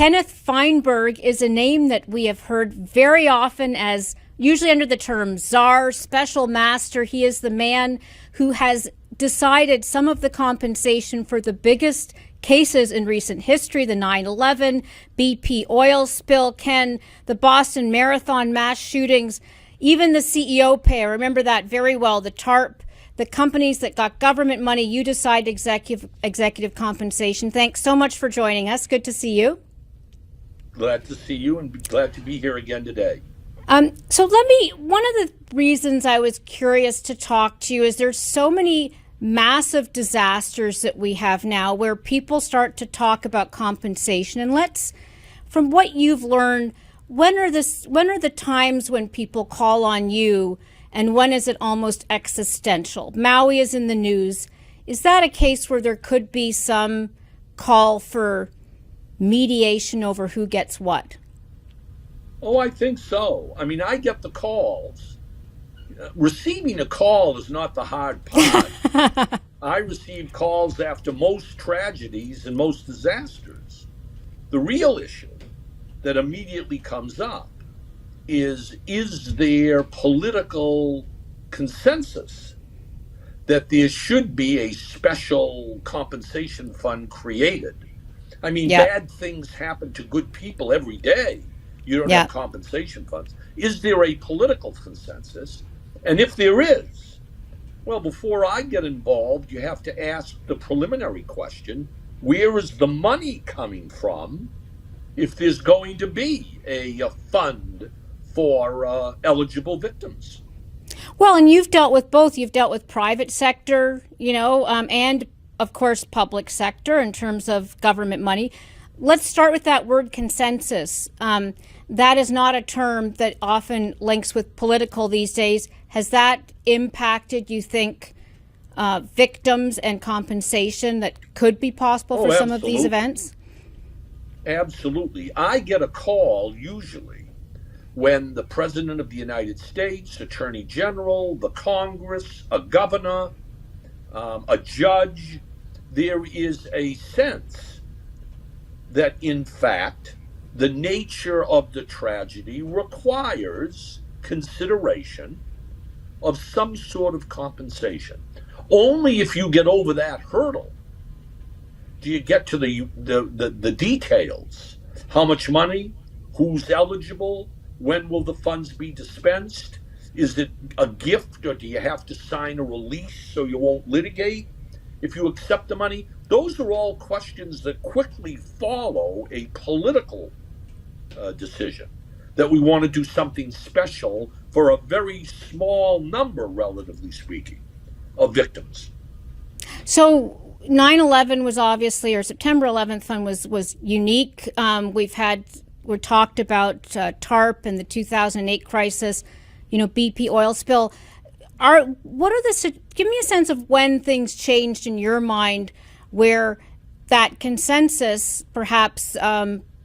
Kenneth Feinberg is a name that we have heard very often as usually under the term czar, special master. He is the man who has decided some of the compensation for the biggest cases in recent history, the 9/11, BP oil spill, Ken, the Boston Marathon mass shootings, even the CEO pay. I remember that very well, the TARP, the companies that got government money, you decide executive compensation. Thanks so much for joining us. Good to see you. Glad to see you and glad to be here again today. So one of the reasons I was curious to talk to you is there's so many massive disasters that we have now where people start to talk about compensation. And from what you've learned, when are the times when people call on you and when is it almost existential? Maui is in the news. Is that a case where there could be some call for mediation over who gets what? Oh, I think so. I mean, I get the calls. Receiving a call is not the hard part. I receive calls after most tragedies and most disasters. The real issue that immediately comes up is there political consensus that there should be a special compensation fund created? I mean, bad things happen to good people every day. You don't have compensation funds. Is there a political consensus? And if there is, well, before I get involved, you have to ask the preliminary question, where is the money coming from if there's going to be a fund for eligible victims? Well, and you've dealt with both. You've dealt with private sector, and of course, public sector in terms of government money. Let's start with that word consensus. That is not a term that often links with political these days. Has that impacted, you think, victims and compensation that could be possible for some of these events? Absolutely. I get a call usually when the President of the United States, Attorney General, the Congress, a governor, a judge, there is a sense that, in fact, the nature of the tragedy requires consideration of some sort of compensation. Only if you get over that hurdle do you get to the details. How much money? Who's eligible? When will the funds be dispensed? Is it a gift, or do you have to sign a release so you won't litigate if you accept the money? Those are all questions that quickly follow a political decision that we want to do something special for a very small number, relatively speaking, of victims. So 9/11 was obviously, or September 11th fund was unique. We talked about TARP and the 2008 crisis, BP oil spill. Give me a sense of when things changed in your mind where that consensus perhaps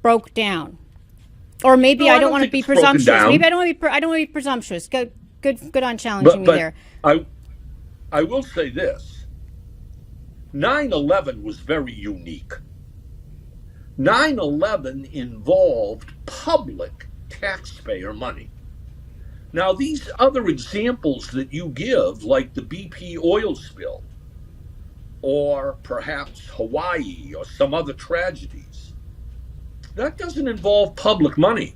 broke down. Or maybe I don't want to be presumptuous. Maybe I don't want to be presumptuous. Good on challenging me there. I will say this. 9/11 was very unique. 9/11 involved public taxpayer money. Now, these other examples that you give, like the BP oil spill, or perhaps Hawaii or some other tragedies, that doesn't involve public money.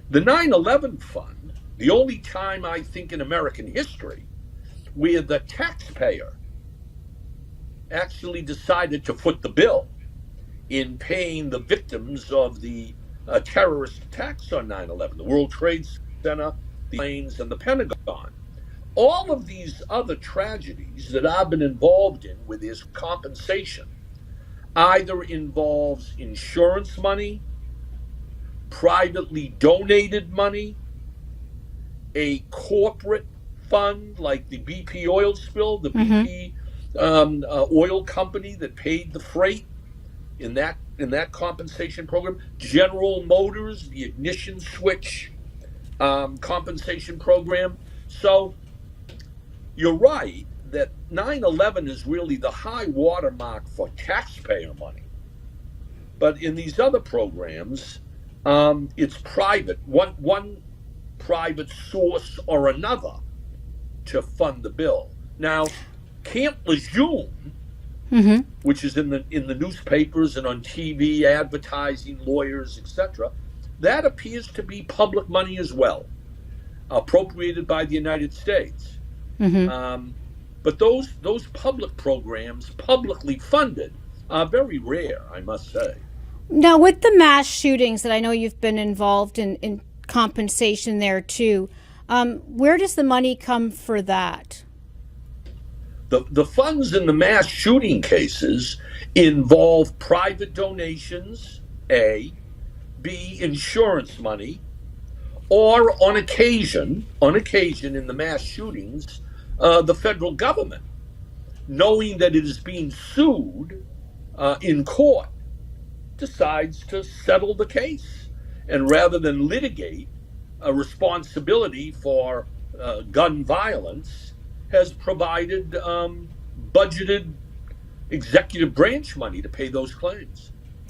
The 9/11 fund, the only time I think in American history where the taxpayer actually decided to foot the bill in paying the victims of the terrorist attacks on 9/11, the World Trade Center, the planes, and the Pentagon. All of these other tragedies that I've been involved in where there's compensation either involves insurance money, privately donated money, a corporate fund like the BP oil spill, the BP oil company that paid the freight in that compensation program, General Motors, the ignition switch compensation program. So you're right that 9/11 is really the high watermark for taxpayer money. But in these other programs, it's private, one private source or another to fund the bill. Now, Camp Lejeune, which is in the newspapers and on TV, advertising, lawyers, etc., that appears to be public money as well, appropriated by the United States. But those public programs, publicly funded, are very rare, I must say. Now, with the mass shootings that I know you've been involved in compensation there too, where does the money come for that? The funds in the mass shooting cases involve private donations, A, B, insurance money, or on occasion in the mass shootings, the federal government, knowing that it is being sued in court, decides to settle the case. And rather than litigate a responsibility for gun violence, has provided budgeted executive branch money to pay those claims.